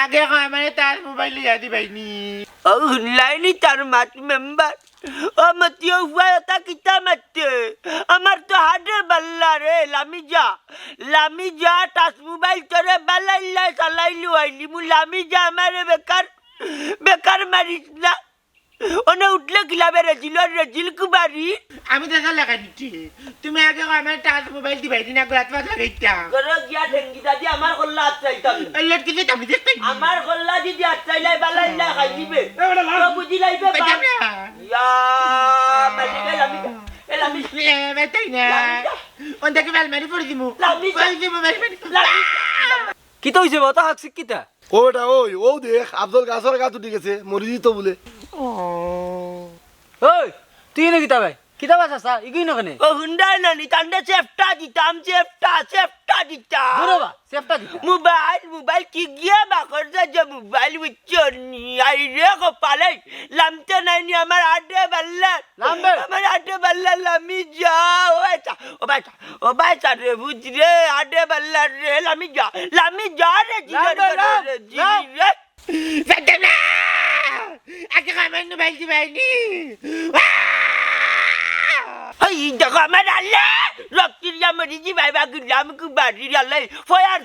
আগে আমার তার মোবাইল লিয়া দিবাইনি ও হুনলাইনি তার মাত মেম্বার ও মতিও হুয়াতা কিতা মাতে আমার তো হাডে বাল্লা রে লামি যা টাচ মোবাইল তোরে বালাইলা চালাইলু আইলি মু লামি যা আমারে বেকার মারিস না ওনে উঠলে কিলাবে রেজিল কুবারি আমি দেখা লাগাই দিচ্ছি তুমি আগে আমার টাচ মোবাইল দিবাইনি না রাত রাত লাগাইতা গরো গিয়া ঠেঙ্গি দাদি আমার কল্লা আত্রাইতাম এলেট কি আমি দেখতে আমার কল্লা যদি আত্রাইলাই বালাইলা খাই দিবে তো বুঝি লাইবে ইয়া মালিকা লামি বেটাই না ওনটা কি মালমারি পড়ে দিমু মালমারি কি তো হইছে বাতা হাকছিক কিতা ওটা ও দেখ আব্দুল গাছর গাছ উঠে গেছে মরি দিত বলে ওই তুই না কিতা ভাই কিতা বাসা ইগুই না কেনে ও হুন্ডা নানি তান্ডে চেপটা দিতাম চেপটা দিতাম বুড়োবা সেফটা দিতা মোবাইল কি গিয়া বাকর যে মোবাইল উচ্চনি আই রে কপালে লামতে নাইনি আমার আডে বাল্লা লামবে আমার আডে বাল্লা লামি যা ও বাইটা রে বুঝ রে আডে বাল্লা রে লামি যা রে রে বেটানা আগে আমার মোবাইল দিবাইনি এই দেখো আমার আল্লাহ রক্তির মরিজি ভাইবা গুলাম কুবারি আল্লাহ ফায়ার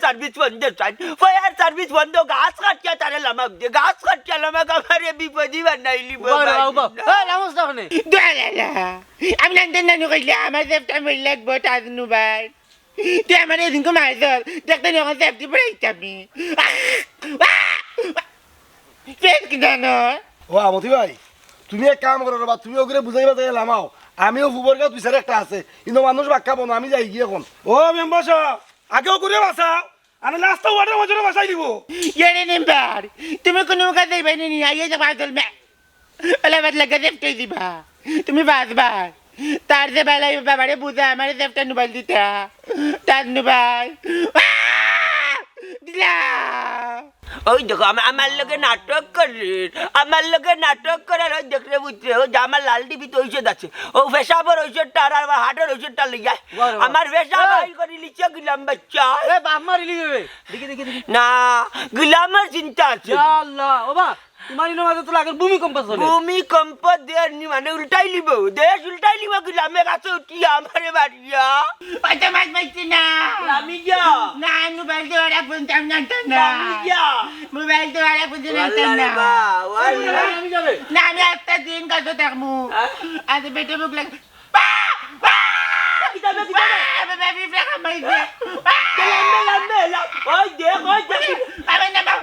সার্ভিস বন্ধ গাছ কাটিয়া তারে লামাক দে গাছ কাটিয়া লামাক আমারে বিপদি বানাইলি রামস দেখনে আমি লন্ডন নানু কইলে আমার সেফটা মোবাইল লাগবো টাচ মোবাইল তুই আমার এদিনকে মারছ দেখতে যখন সেফটি পড়াইছি আমি পেট কি জানো ও আমতি ভাই তুমি এক কাম করো বা তুমি ওকে বুঝাইবা তাই লামাও আমিও ফুবর গাছ বিচারে একটা আছে কিন্তু মানুষ বাক্কা বনো আমি যাই গিয়ে এখন ও মেম্বার সাহেব আগেও করে বাঁচাও আর লাস্ট ওয়াটার মজুরে বাঁচাই দিব ইয়ে নেম্বার তুমি কোনো কাজে বাইনি নি আইয়ে যা বাদল মে ওলা বদলা গজেফট দিবা তুমি বাসবা তার যে বেলায় বাবারে বুঝা আমার সেফটা মোবাইল দিতা তার মোবাইল দিলা ওই দেখো আমার লগে নাটক করে ওই দেখলে বুঝছে ও যে আমার লাল টিভি তো ঔষধ আছে ও পেশাবর ঔষধটা আর আমার হাটের ঔষধটা লই যায় আমার পেশাব বাইর করে লিখছে গুলাম বাচ্চা এ বাম্মা রিলি দেবে দেখি না গুলামের চিন্তা আছে আল্লাহ ও বা তোমার ইনো মাঝে তো লাগে ভূমিকম্প দেয়নি মানে উল্টাই লিব দেশ উল্টাই লিব গুলামের কাছে উঠিয়া আমারে বাড়িয়া পাতা মাছ মাইছি না আমি যা না মোবাইল তো আর আপন তাম না আমি যা মোবাইল তো আর আপন না আমি যাবে না আমি একটা দিন কাজ থাকমু আজ বেটে মুখ লাগ বেবি ব্রেক মাইছে ওই দেখ আমি না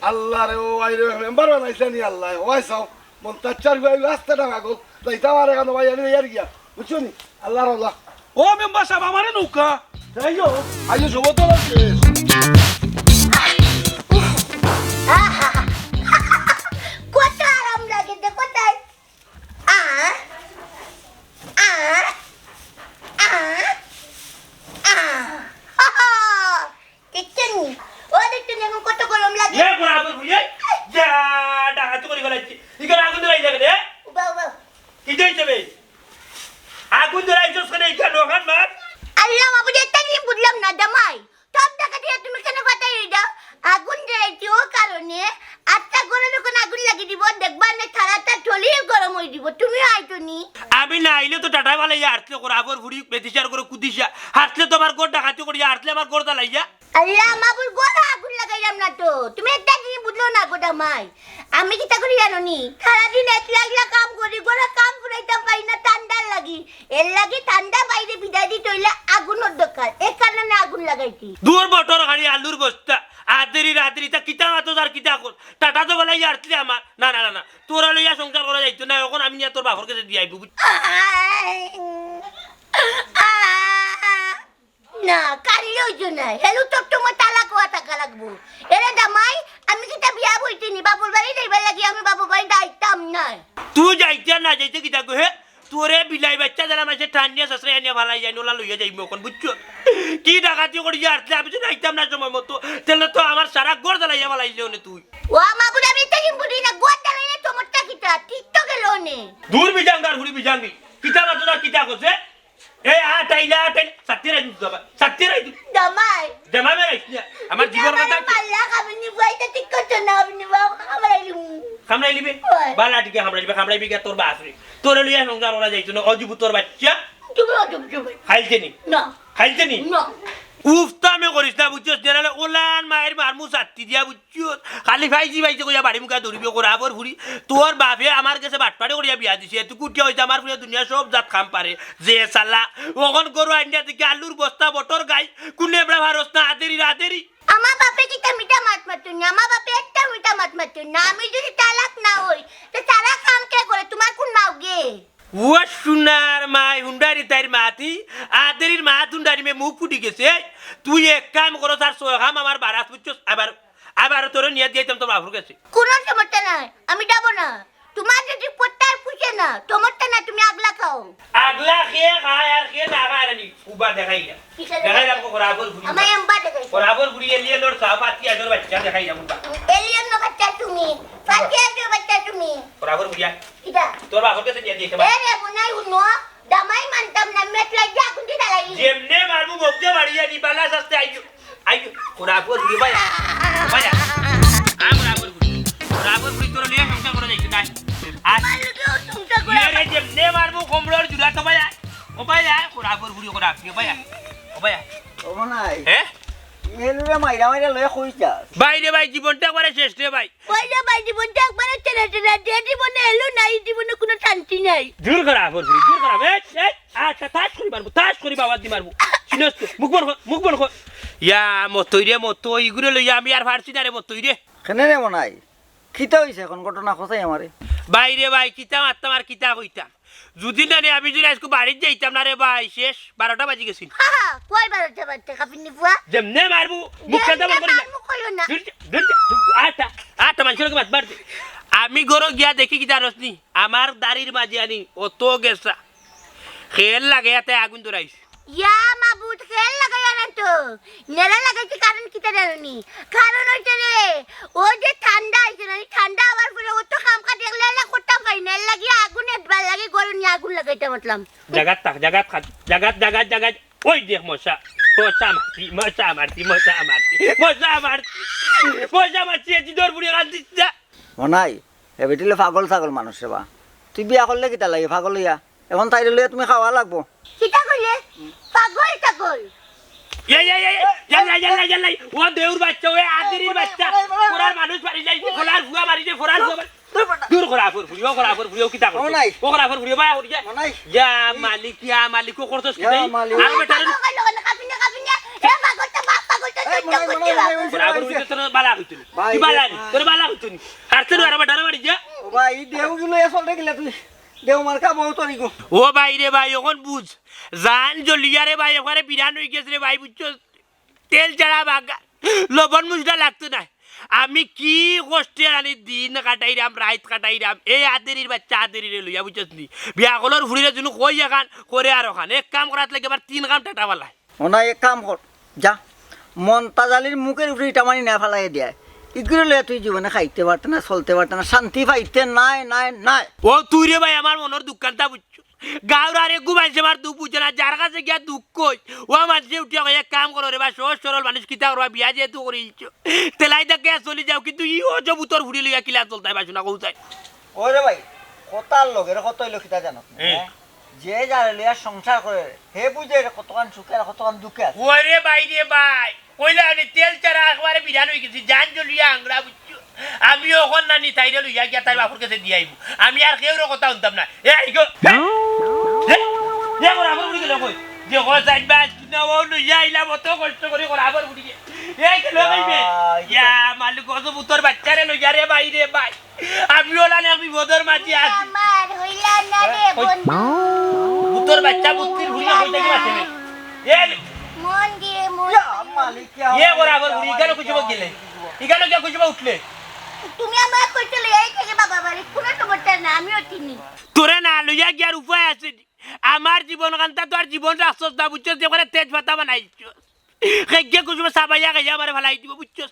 আল্লাহ রে ও আই রে মেম্বার বানাইছে নি আল্লাহ ওই সাও মন্তাচার ভাই রাস্তা না গো তাইতা মারে কানো ভাই আমি ইয়ার গিয়া বুঝছো নি আল্লাহ আল্লাহ ও মেম্বার সাহেব আমারে নৌকা যাইও আইও সবতো আছে কত আরাম লাগে দেখো তাই দেখছেন ও দেখছেন এখন কত গরম লাগে এ বরাবর বুঝে যা ডাকাত করে গলাচ্ছি ইগর আগুন ধরাই যাবে রে বাবা কি দইছে বে আগুন ধরাই জস করে ইকা নোখান মার আল্লাহ বাবু যেটা কি বুঝলাম না জামাই সব টাকা দিয়ে তুমি কেন কথাই দাও আগুন জ্বালাইছি ও কারণে আটটা গরম যখন আগুন লাগিয়ে দিব দেখবা না থালাটা ঠলিয়ে গরম হয়ে দিব তুমিও আইতো নি আমি না আইলে তো টাটা বালে হাঁটলে করে আবর ভুড়ি বেতিসার করে কুদিসা হাঁটলে তো আমার গোর ডাকাতি করি হাঁটলে আমার গোর দালাইয়া আল্লাহ মাবুর গোড়া আগুন লাগাইলাম না তো তুমি একটা জিনিস বুঝলো না গো জামাই আমি কি তা করি জানো নি সারাদিন একলা কাম করি গোড়া কাম ফুরাইতে পাই না ঠান্ডা লাগি এর লাগি ঠান্ডা বাইরে বিদায় দিতে হইলে আগুনের দরকার এই কারণে আগুন লাগাইছি দূর বটর গাড়ি আলুর বস্তা আদরি রাত্রি তা কিতা মাতো যার কিতা কর টাটা কথা তো বলাই আসলে আমার না না না না তোরা লইয়া সংসার করা যাইতো না এখন আমি নিয়ে তোর বাপর কাছে দিয়ে আইবো না কারিলে হইতো না হেলু তোর তোমার তালাক হওয়া টাকা লাগবো এরে জামাই আমি কিটা বিয়া বইতে নি বাবুর বাড়ি যাইবার লাগি আমি বাবুর বাড়ি যাইতাম না তুই যাইতে না যাইতে কিতা কহে তোরে বিলাই বাচ্চা যারা মাঝে ঠান্ডিয়া শাসরে এনে ভালাই যাই নোলা লইয়া যাইব এখন বুঝছো কি ডাকাতি করি আসলে আমি তো যাইতাম না সময় মতো তাহলে তো আমার সারা গড় জ্বালাইয়া ভালাইলেও নে তুই ও মাবুর আমি তাকি বুড়ি না গোদ দালাইলে তোমারটা কিটা ঠিক তো গেল নে দূর বিজাঙ্গার হুড়ি বিজাঙ্গি কিতা না তোরা কিতা করছে এই আটাইলা সাত্তিরাই দিত বাবা সাত্তিরাই দিত জামাই জামা মে রাইছ আমার জীবন কথা পাল্লা খাবনি বইতে ঠিক করছ না আপনি বাবা খাবরাইলু খামলাই লিবে বালা টিকে খামলাই বিকে তোর বাসরে তোর লইয়া সংসার করা যাইতো না অজীব তোর বাচ্চা তুমি খাইতে নি না খাইতে নি না উফতামে করিস না বুঝছস জেনালে ওলান মায়ের মারমু সাত্তি দিয়া বুঝছস খালি ভাইজি ভাইজি কইয়া বাড়ি মুখা ধরিবে করাবর ফুরি তোর বাপে আমার কাছে বাটপাড়ে করিয়া বিয়া দিছে এত কুটিয়া হইছে আমার ফুরিয়া দুনিয়া সব জাত খাম পারে যে সালা ওখন গরু আইন্ডিয়া থেকে আলুর বস্তা বটর গাই কুনে বড় ভারস না আদেরি আমার বাপে কিটা মিঠা মাত মাতুন না আমার বাপে একটা মিঠা মাত মাতুন না আমি যদি তালাক না হই তো সারা কাম কে করে তোমার কোন মাওগে ও সোনার মাই হুন্ডারি তাইর মাতি আদেরির মা হুন্ডারি মে মুখ ফুটি গেছে তুই এক কাম করো তার সোহাম আমার বারাত বুঝছস আবার তোর নিয়ে দিয়েতাম তোর বাপুর কাছে কোনো সমস্যা নাই আমি যাব না তোমার যদি পত্তার পুষে না তোমারটা না তুমি আগলা খাও আগলা খেয়ে খায় আর খেয়ে না খায় রানি উবা দেখাই না দেখাই রাখো করাবর ঘুরি আমি এমবা দেখাই করাবর ঘুরি এলিয়ে নোর সাপাতি আজর বাচ্চা দেখাই যাবো এলিয়ন না বাচ্চা তুমি ফাটিয়া কে বাচ্চা তুমি করাবর ঘুরিয়া কিটা তোর বাপুর কাছে নিয়ে দিয়েছে এ রে বনাই উনো দামাই মানতাম না মেটলা যা কুন্দি দালাই যেমনে মারবু মুখে বাড়িয়া নি বালা সস্তে আইও করাবর ঘুরি ভাইয়া আমরা করাবর ঘুরি তোর নিয়ে সংসার করে যাইছ না আজ তুমি করে রে যেমনে মারবু কমলর জুড়া তো ভাইয়া ও ভাইয়া করাবর ঘুরি করা কি ভাইয়া ও ভাইয়া ও নাই হ্যাঁ এলুরে মাইরা মাইরা লয়ে কইতা ভাই রে ভাই জীবনটা করে শেষ রে ভাই ওই যে ভাই জীবনটা একবারে টেনে টেনে দিয়ে জীবনে এলো নাই জীবনে কোনো শান্তি নাই জোর করা বলবি জোর করা এই আচ্ছা তাস করি বাবা দি মারবো শুনস তো মুখ বন ইয়া মতই ইগুরে লইয়া আমি আর ফারছি না রে মতই রে কেনে রে মনাই কিতা হইছে এখন ঘটনা কথাই আমারে ভাই রে ভাই কিতা মারতাম আর কিতা কইতাম যদি না রে আমি যদি আজকে বাড়ি যাইতাম না রে ভাই শেষ 12টা বাজি গেছিল কই বারোটা বাজতে কাপিনি বুয়া যেমনে মারবো মুখটা দাম করি না কইও না আটা মানুষের মাত মারতে আমি গরো গিয়া দেখি কি জানোস নি আমার দাড়ির মাঝে আনি অত গেছা খেল লাগে এতে আগুন ধরাইছে ইয়া মাবুত খেল লাগাইয়া না তো নেলা লাগাইছি কারণ কিটা জানি কারণ হইছে রে ও যে ঠান্ডা আইছে না ঠান্ডা আবার পরে ও তো কাম কাটে গেলে করতে পারি না লাগি আগুন এডবার লাগি গরম নি আগুন লাগাইতে মতলাম জাগাত ওই দেখ মশা মারছি এটি দৌড় বুড়িয়ে কান দিচ্ছি মনাই এ বেটিলে পাগল ছাগল মানুষ রে বা তুই বিয়া করলে কিতা লাগে পাগল হইয়া এখন তাইরে লইয়া তুমি খাওয়া লাগবো কিটা কইলে পাগল টাগল জাল্লাই ও দেউর বাচ্চা ও আদেরির বাচ্চা কোরার মানুষ বাড়ি যাইছে ফলার ফুয়া মারিছে ফোরার ফুয়া দূর করা ফর ফুরিও কিতা করছ ও করা ফর ফুরিও বাই হরিয়া মনাই ইয়া মালিক কো করছস কি তাই আর বেটার কাপিনা এ পাগলটা বাপ পাগলটা বরাবর হইতে তোর বালা হইতনি কি বালা নি তোর বালা হইতনি আর তোর আর বেটার বাড়ি যা ও ভাই দেউ গুলো এসল দেখিলা তুই দেউ মার্কা বহুত তরিগো ও ভাই রে ভাই এখন বুঝ জান জলিয়া রে ভাই ওখানে বিরান হয়ে গেছে রে ভাই বুঝছস তেল ছাড়া বাগা লবণ মুজটা লাগতো না আমি কি কষ্টে আনি দিন কাটাইরাম রাত কাটাইরাম এই আদেরির বাচ্চা আদেরিরে লইয়া বুঝছস নি বিয়া কলর ফুরিরে জন্য কই এখান করে আর ওখান এক কাম করাত লাগে আবার 3 কাম টাটা বালাই মনাই এক কাম কর যা মন্তাজালির মুখের উপরে ইটা মানি না ফেলাই দিয়া ইগুলো লইয়া তুই জীবনে খাইতে পারতে না চলতে পারতে না শান্তি পাইতে নাই ও তুই রে ভাই আমার মনের দুঃখানটা বুঝছো গাঁর আর এক গুবাইছে আমার দুঃখ বুঝছে না যার কাছে গিয়া দুঃখ কই ও মানুষে উঠিয়া এক কাম করো রে ভাই সহজ সরল মানুষ কিতা করবা বিয়া যেহেতু করেছ তেলাই দেখে চলে যাও কিন্তু ই ও যে বুতর ফুড়ি লইয়া কিলা চলতাই পাইছো না কৌতাই ওরে ভাই কতার লগের কতই লক্ষিতা জানো যে যারে লইয়া সংসার করে হে বুঝে কতখান সুখে আর কতখান দুঃখে আছে ওরে ভাই রে ভাই কইলা আমি তেল চারা একবারে বিধান হয়ে গেছি জান জলিয়া আংরা বুঝছো আমি ওখান না নি তাইরে লইয়া গিয়া তার বাপুর কাছে দিয়ে আইবো আমি আর কেউর কথা শুনতাম না এই গো দেখো আমার বুড়ি গেল কই দেখো যাইবা না ও লইয়া আইলা মতো কষ্ট করে আবার বুড়ি এই কেলো কইবে ইয়া মালু কত বুতর বাচ্চা রে লইয়া রে ভাই রে ভাই আমি ওলা নে আমি বদর মাঝি আছি আমার হইলা না রে বন্ধু বুতর বাচ্চা বুত্তির ভুইয়া কইতে কি আছে এ মন দিয়ে মন এ বরাবর ভুই কেন কিছু গেলে ইগানো কে কিছু উঠলে তুমি আমার কইতে এই থেকে বাবা বাড়ি কোনো সমস্যা না আমিও চিনি তোরে না লইয়া গিয়ার উপায় আছে আমার জীবন কান্তা তোর জীবন রাখছস না বুঝছস যে করে তেজ পাতা বানাইছস কেগে কুছু সাবাইয়া গাইয়া মারে ফেলাই দিব বুঝছস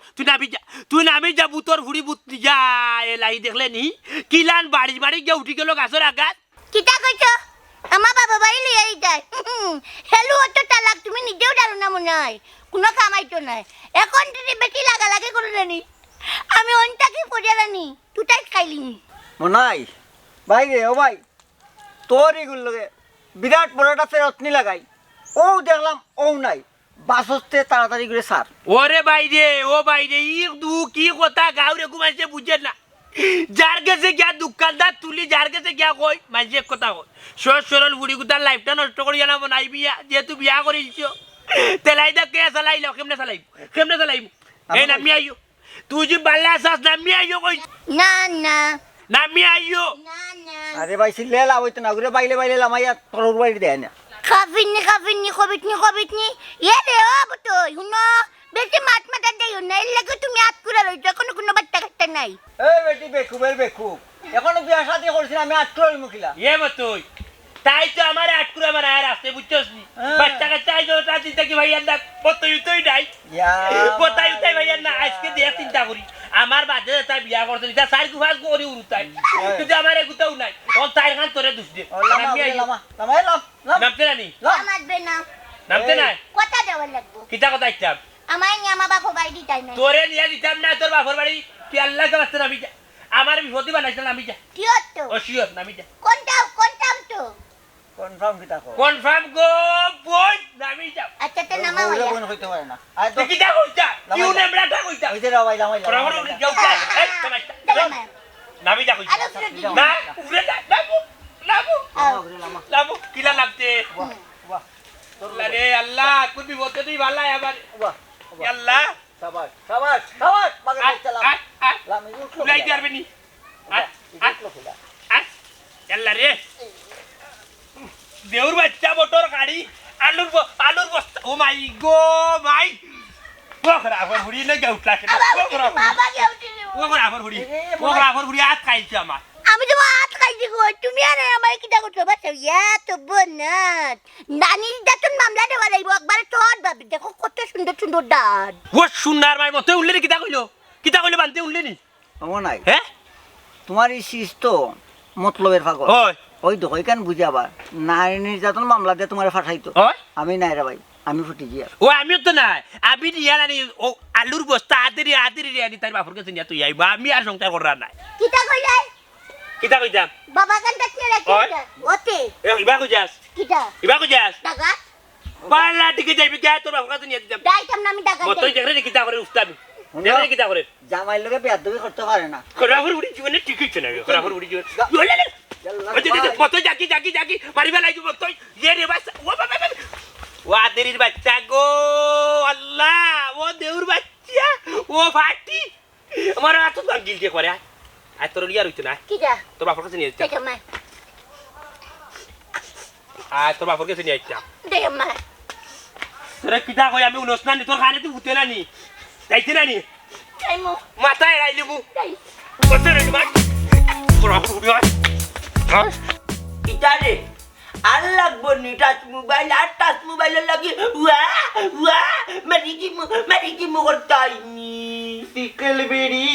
তুই নামি যা বুতর ফুড়ি বুত্তি যা এলাই দেখলে নি কিলান বাড়ি বাড়ি গিয়ে উঠি গেল গাছের আঘাত কিটা কইছো আমার বাবা বাড়ি লিয়ে যায় হেলু অত তালাক তুমি নিজেও জানো না মনে হয় কোনো কামাইতো নাই এখন যদি বেটি লাগালাগি করে জানি আমি অনটাকে পড়ে জানি তুই খাইলি মনাই ভাই রে ও ভাই তোর এগুলো বিরাট বড়টা রত্নি লাগাই ও দেখলাম ও নাই বাসস্তে তাড়াতাড়ি করে সার ওরে বাইরে ও বাইরে ই দু কি কথা গাউরে ঘুমাইছে বুঝে না যার কাছে গিয়া দোকানদার তুলি যার কাছে গিয়া কই মাঝে কথা কই সর সরল বুড়ি গুতার লাইফটা নষ্ট করি জানাবো নাই বিয়া যেহেতু বিয়া করিস তেলাই দা কে চালাইল কেমনে চালাইব এই নামি আইও তুই যে বাল্লা আসাস নামি আইও কই না না নামি আইও না না আরে ভাই সিলে লাভ হইতো না ঘুরে বাইলে লামাইয়া তোর বাড়ি দেয় না খাবিনি কবিতনি এ রে ও বতই হুনো বেশি মাথা দেইও না এর লাগে তুমি আত করে রইছো কোনো বাচ্চা কাচ্চা নাই এই বেটি বেকুব এখনো বিয়া শাদি করছিস আমি আটকড়ি মুখিলা এ মতই তাই তো আমার আটকুরা মারা আর আসতে বুঝছস নি বাচ্চা কাচ্চা আইজো তা চিন্তা কি ভাইয়া না পতই নাই পতাই উতাই ভাইয়া না আজকে দেখ চিন্তা করি আমার বাদে তাই বিয়া করতে তা সার গুফাস করি উরুতাই কিন্তু আমার এগুতাও নাই ও তাই খান তোরে দুষ দে নামতে নানি নামতে নাই কথা দেওয়া লাগবো কিতা কথা ইচ্ছাম আমার নিয়ামা বাপু বাড়ি দিতাই নাই তোরে নিয়ে দিতাম না তোর বাপর বাড়ি তুই আল্লাহকে বাঁচতে নামি যা আমার বিপত্তি বানাইছে নামি যা কি তো ও শিওর নামি যা কোনটাম তো কনফার্ম কিতা কো কনফার্ম গো বই নামি যা আচ্ছা তে নামা ওরে হইয়া কোন হইতে পারে না আয় তো তুই কিতা কইতা কিউ নেমড়াটা কইতা ওই যে রাবাই লামাই বরাবর উড়ি যাও এই সমাজটা নামি যা কইতা না উড়ে যা নামু কিলা লাগতে আরে আল্লাহ কোন বিপদে তুই ভালো আবার আল্লাহ সাবাস বাগা চালা লামি উলাই দিয়ারবে নি আল্লাহ রে দেউর বাচ্চা মোটর গাড়ি আলুর বস্তা ও মাই গো মাই বখরাফর বুড়ি না গাউট লাগে বাবা গেউটি বখরাফর বুড়ি আজ খাইছে আমার আমি তো হাত খাইছি গো তুমি আর আমার কিটা করছো বাচ্চা ইয়া তো বনাত নানি দাতন মামলা দেওয়া লাগবো একবারে তোর বাবা দেখো কত সুন্দর দাঁত ও সুনার মাই মতে উঠলে নি কিতা কইলো বানতে উঠলে নি আমার নাই হ্যাঁ তোমার এই শিস তো মতলবের পাগল ওই ওই দেখো এখান বুঝাবা নারী নির্যাতন মামলা দিয়ে তোমার ফাটাইতো ওই আমি নাই রে ভাই আমি ফুটি গিয়া ও আমিও তো নাই আমি নিয়া নানি ও আলুর বস্তা আদিরি আনি তার বাপর কাছে নিয়া তুই আইবা আমি আর সংসার করার নাই কিটা কইলাই কিতা কইতাম বাবা কান কাছে রাখি ওতে ইবা কইযাস দাগা পালা দিকে যাইবি কে তোর বাপর কাছে নিয়া দিতাম দাইতাম না আমি দাগা মতই দেখরে কিতা করে উস্তাবি দেখরে কিতা করে জামাইর লোকে বেয়াদবি করতে পারে না খরাফর বুড়ি জীবনে ঠিক হইছে না খরাফর বুড়ি জীবন মতই জাকি মারিবা লাগি মতই যে রে বাস ও বাবা ও আদেরির বাচ্চা গো আল্লাহ ও দেউর বাচ্চা ও ফাটি আমার এত বাঙ্গিল যে করে আয় তোর লিয়ার হইতো না কিটা তোর বাপর কাছে নিয়ে যাইতাম দেখমা আয় তোর বাপর কাছে নিয়ে যাইতাম দেখমা তোরে কিতা কই আমি উনস না নি তোর খানে তুই উঠতে না নি যাইতে না নি টাইমো মাথায় রাইলি মু টাই কত রে মাই তোর বাপর উঠি হয় ইতারে আর লাগবো নি টাচ মোবাইল লাগি ওয়া মারি কি মু করতাইনি শিকল বেড়ি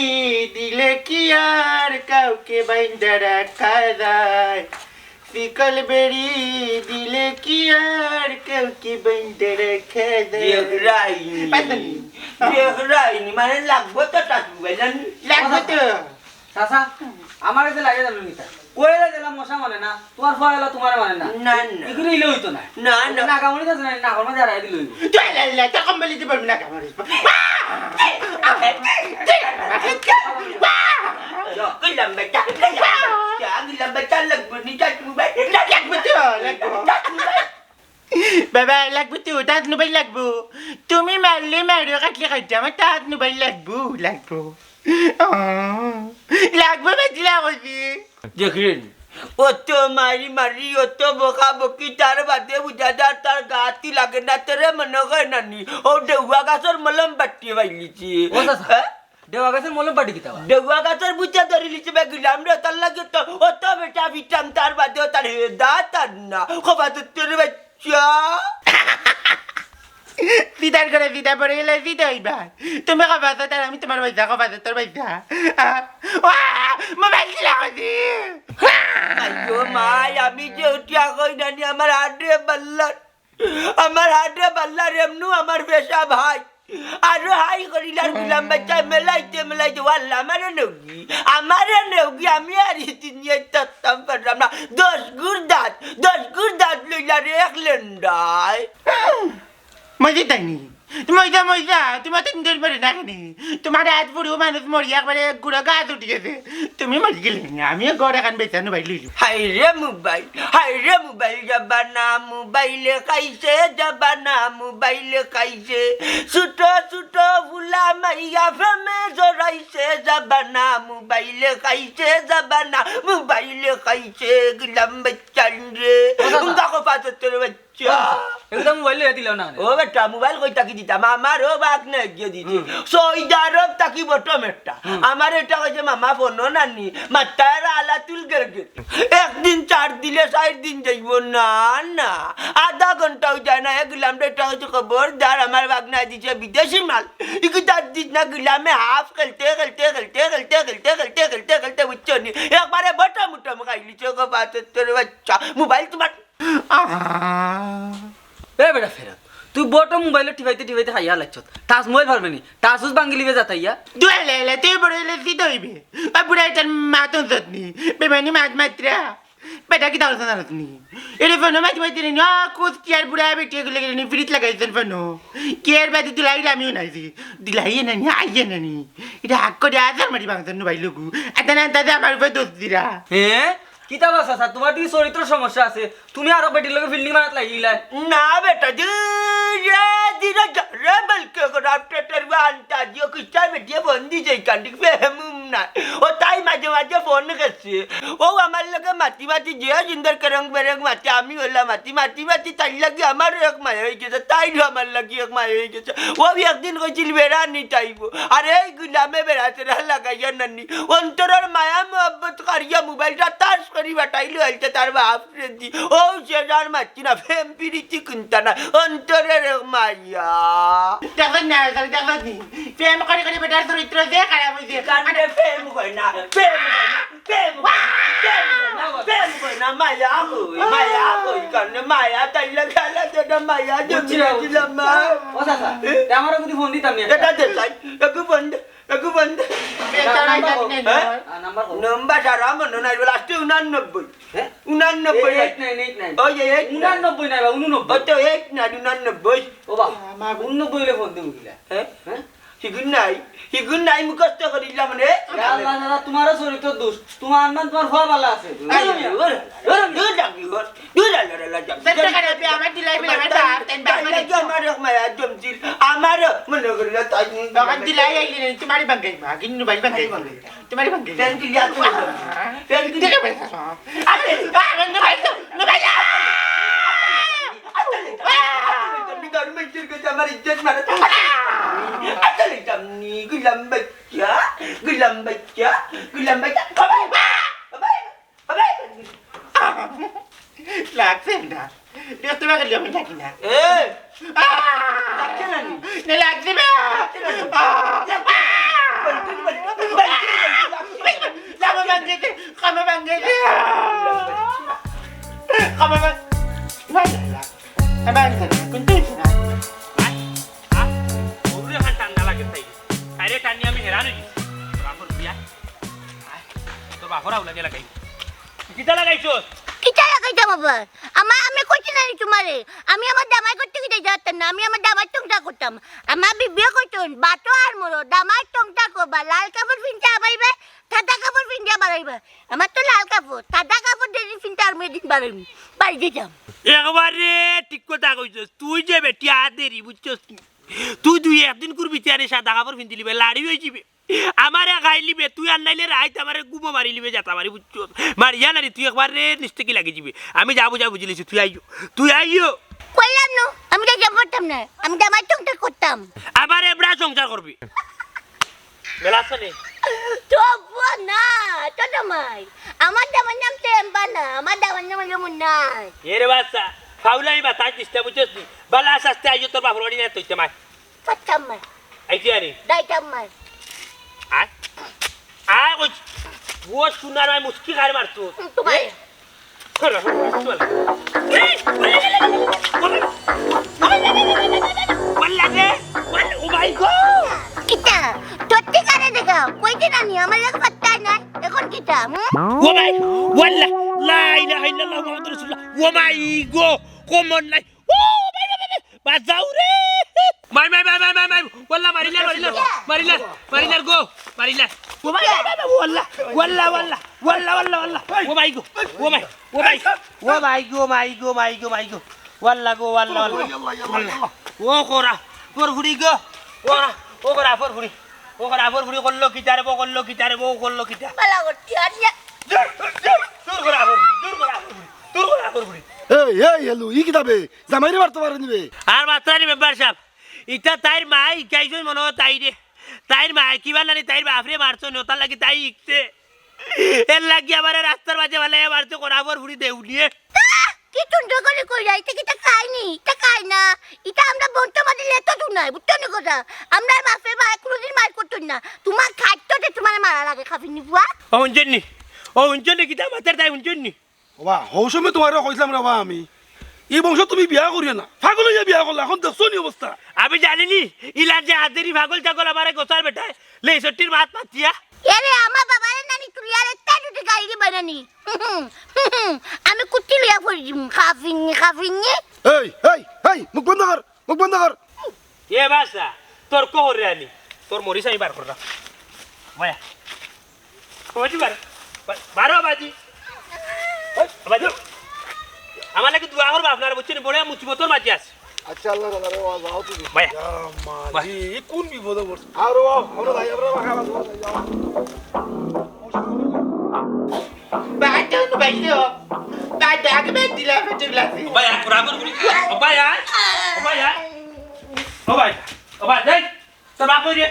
দিলে কি আর কাউকে বাইন্দা রাখা যায় শিকল বেড়ি দিলে কি আর কাউকে বাইন্দা রাখা যায় দেখরাইনি মানে লাগবো তো টাচ মোবাইল লাগবে তো চাচা আমার কাছে লাগে জানো নিতা কইলা দিলাম মশা মানে না তোমার ফয়লা তোমার মানে না না এগুলো ইলে হইতো না না না কামড়ি কাছে না কর্মা যারা দিল তুই তা কম্বলি দিবি না কামারিস Gilam baca, লাগবো নি টাচ মোবাইল লাগবে তো লাগবে বাবা লাগবো তো তাত মোবাইল লাগবো তুমি মারলে মারো কাটলে কাটছে আমার তাত মোবাইল লাগবো লাগবো লাগবো বেচলে বলছি দেখলেন অত মারি মারি অত বকা বকি তার বাদে বুঝা যার তার গাতি লাগে না তোরে মনে হয় নানি ও দেউয়া গাছের মলম বাটি বাইলিছি ও চাচা দেওয়া গেছে মলম পাটি কিতা দেউয়া গাছের বুঝা ধরি লিছি বেগুলাম রে তার লাগে তো অত বেটা বিটাম তার বাদে তার হেদা তার না খবা তো তোর বাচ্চা সিদার করে সিদা পড়ে গেলে সিদা হইবা তুমি কবাছো তার আমি তোমার পয়সা কবাছো তোর পয়সা মোবাইল দিলা কইছি আইয়ো মাই আমি যে উঠিয়া কই নানি আমার হাটে বাল্লার এমনু আমার পেশা ভাই আরো হাই করিলার গুলাম বাচ্চা মেলাইতে ওয়াল্লা আমারে নেউগি আমি আর নিয়ে তত্তাম পারলাম না 10 গুড় দাঁত লইলা রে এক লেন্ডায় মজা তাইনি মজা তোমার তো নিতে পারে না কেন তোমার আজ পুরো মানুষ মরি একবারে গুড়া গাছ উঠে গেছে তুমি মরি গেলে আমিও গড় এখন বেচানো ভাই লইলি হাই রে মোবাইল জাবানা মোবাইলে খাইছে ছোট ফুলা মাইয়া ফেমে জড়াইছে জাবানা মোবাইলে খাইছে গিলাম বাচ্চান রে দেখো পাঁচত্তর বাচ্চা একদম মোবাইল লইয়া দিলাম না ও বেটা মোবাইল কই তাকি দিতাম আমার ও বাক না গিয়ে দিছি সৌদি আরব তাকি বটম একটা আমার এটা কইছে মামা ফোন নানি মাতার আলা তুল গেরগে একদিন 4 দিলে 4 দিন যাইব না না আধা ঘন্টাও যায় না গেলাম এটা কইছে খবরদার আমার বাক না দিছে বিদেশি মাল ইকি তার দিস না গেলামে হাফ খেলতে বুঝছনি একবারে বটম খাইলি চোখ পাতের বাচ্চা মোবাইল তোমার এ বেটা ফেরত তুই বটো মোবাইলে টিপাইতে খাইয়া লাগছ টাচ মোবাইল পারবে নি টাচুস বাঙ্গিলিবে যাতাইয়া দুয়ালে তুই বড় হলে সিদ্ধ হইবে আর বুড়া এটার মাতন সতনি বেমানি মাত্রা বেটা কি তাহলে জানাতনি এটা ফোন মাত্রে না কোচ কি আর বুড়া বেটি এগুলো গেলে ফ্রিজ লাগাইছেন ফোন কি আর বাদি দিলাই আমিও নাইছি দিলাই নানি আইয়ে নানি এটা হাক করে আজার মারি বাংসার নো ভাই লোকু এটা না দাদা আমার উপর দোষ দিরা হ্যাঁ কিতা বাস আছে তোমার কি চরিত্র সমস্যা আছে তুমি আরো বেটির লগে ফিল্ডিং মারাত লাগিলা না বেটা রে বলকে রাফটের বানটা দিও কিটা বেটিয়ে বন্দি যাই কান্দি ফেমুম না ও তাই মাঝে ফোন করছে ও আমার লগে মাটি যে সুন্দর করং বেরং মাটি আমি হলাম মাটি তাই লাগে আমার এক মায় হয়ে গেছে তাই আমার লাগে এক মায় হয়ে গেছে ও একদিন কইছিল বেড়া নি টাইব আর এই গুলামে বেড়াতে লাগাইয়া নানি অন্তরের মায়া মোহব্বত করিয়া মোবাইলটা তার করি বাটাইলো হইতে তার বাপ রেদি ও সে যার মাটি না ফেম পিরিতি কুন্তা না অন্তরের মাইয়া দেখেন না দেখেন নি প্রেম করে বেটার চরিত্র যে খারাপ হয়েছে কানে ফেম কই না মায়া কই কানে মায়া তাই লাগালা যেটা মায়া দিলাম মা ও চাচা আমারও যদি ফোন দিতাম নি এটা দে তাই একটু বন্ধ নাম্বার কত নম্বর সারা মনে নাই লাস্ট 89 হ্যাঁ 89 89 ওই 89 নাই বা 89 ও তো 1 না 99 ও বাবা 89 লে ফোন দিমু কিলা হ্যাঁ হিগুন নাই মুখস্থ করিলাম রে আল্লাহ দাদা তোমারও চরিত্র দোষ তোমার নাম তোমার হওয়া ভালো আছে আমার দিলাই আমার মনে করিল তাই দিলাই আইলে তোমারই বাঙ্গাই মা কিন্তু বাড়ি বাঙ্গাই তোমারই বাঙ্গাই ফ্যান কি লিয়া ফ্যান কি দেখে বেশ আরে আরে ভাই ভাই আমার ইজ্জত মারা আসলে জামনি গুলাম বাচ্চা লাগছে না এটা তোমার কাছে আমি থাকি না লাগছে না নি লাগছে না খামা বাঙ্গাইতে আমি হেরান হয়ে গেছি বাপর বিয়া তোর বাপর আউলা দিয়ে লাগাই কিতা লাগাইছো কিটা লাগাইতাম আবার আমি কইছি না তোমারে আমি আমার দামাই করতে গিয়ে যাতাম না আমি আমার দামাই টংটা করতাম আমার বিবিও কইতন বাতো আর মরো দামাই টংটা করবা লাল কাপড় পিনতে আমাইবে সাদা কাপড় পিনতে বাড়াইবা আমার তো লাল কাপড় সাদা কাপড় দিয়ে পিনতে আর মেদিন বাড়াইবি বাড়ি যেতাম একবারে ঠিক কথা কইছস তুই যে বেটি আদেরি বুঝছস তুই দুই একদিন করবি তারে সাদা কাপড় পিন্দি লিবে লাড়ি হয়ে যাবে আমারে গাই লিবে তুই আর নাইলে রাইত আমারে গুমো মারি লিবে যাতা মারি বুঝছস মারিয়া না রে তুই একবারে নিস্তেকি লাগি যাবে আমি যাবো বুঝলিছি তুই আইও কইলাম না আমি তো যাব করতাম না আমি দামাই টংটা করতাম আবার এবড়া সংসার করবি মেলাছনে তো না তো দামাই আমার দামাই নাম টেম্বা না আমার দামাই নাম হলো মুন্নাই এরে বাচ্চা ফাউলাই বা তাই দিস্তা বুঝছস নি বালা শাস্তে আইও তোর বাপর বাড়ি না তুইতে মাই পাচ্ছাম মাই আইছি আনি দাইতাম মাই আয় আয় কই ও সুনার আই মুস্কি গাড়ি মারতো তোমার কিটা তোতে কারে দেখা কইতে নানি আমার লাগে পাত্তা নাই এখন কিটা করলো কিটারে করলো কিটা বালা করতি আর এই হেলু ই কিতাবে জামাইরে মারতে পারে নিবে আর মাত্রানি মেম্বার সাহেব ইটা তাইর মাই ইকাইছই মনে হয় তাই রে তাইর মাই কিবা নানি তাইর বাপরে মারছো নতার লাগি তাই ইকতে এর লাগি আমার রাস্তার মাঝে ভালো মারছো করাবর ফুড়ি দেউলিয়ে কি তুন্দ্র করে কই যাইতে কিটা খাইনি তা খাই না এটা আমরা বন্ট মাদি লেতো তু নাই বুঝছো না কথা আমরা বাপে ভাই কোনদিন মার করতো না তোমার খাইতো যে তোমার মারা লাগে খাবিনি বুয়া ও হুঞ্জনি কিতা মাতার তাই হুঞ্জনি বাবা হৌসমে তোমার কইলাম রে বাবা আমি এই বংশ তুমি বিয়া করিও না পাগল হইয়া বিয়া করলা এখন দেখছো নি অবস্থা আমি জানিনি ইলার যে হাতেরি ভাগল ছাগল আমারে গোসার বেটায় লেসটির মাত মাতিয়া এরে আমার বাবারে নানি তুলিয়ার একটা দুটি গাড়ি বানানি আমি কুত্তি লিয়া পড়ি খাফিনি এই মুখ বন্ধ কর এ বাসা তোর কোহর রে আনি তোর মরিস আমি বার করলাম মায়া বাজি বারো বাজি বাজি আমার লাগে দুয়া করবা আপনারা বুঝছেন বড় মুচিবতর মাঝে আছে আচ্ছা আল্লাহ তাআলা রে যাও তুমি মায়া মালি কোন বিপদে পড়ছ আর আমরা ভাই আমরা বাকা যাও Baton bayo. Badag me dila fatula. Obaya kurabur guri. Obaya. Dai. তোর বাপ কই রে?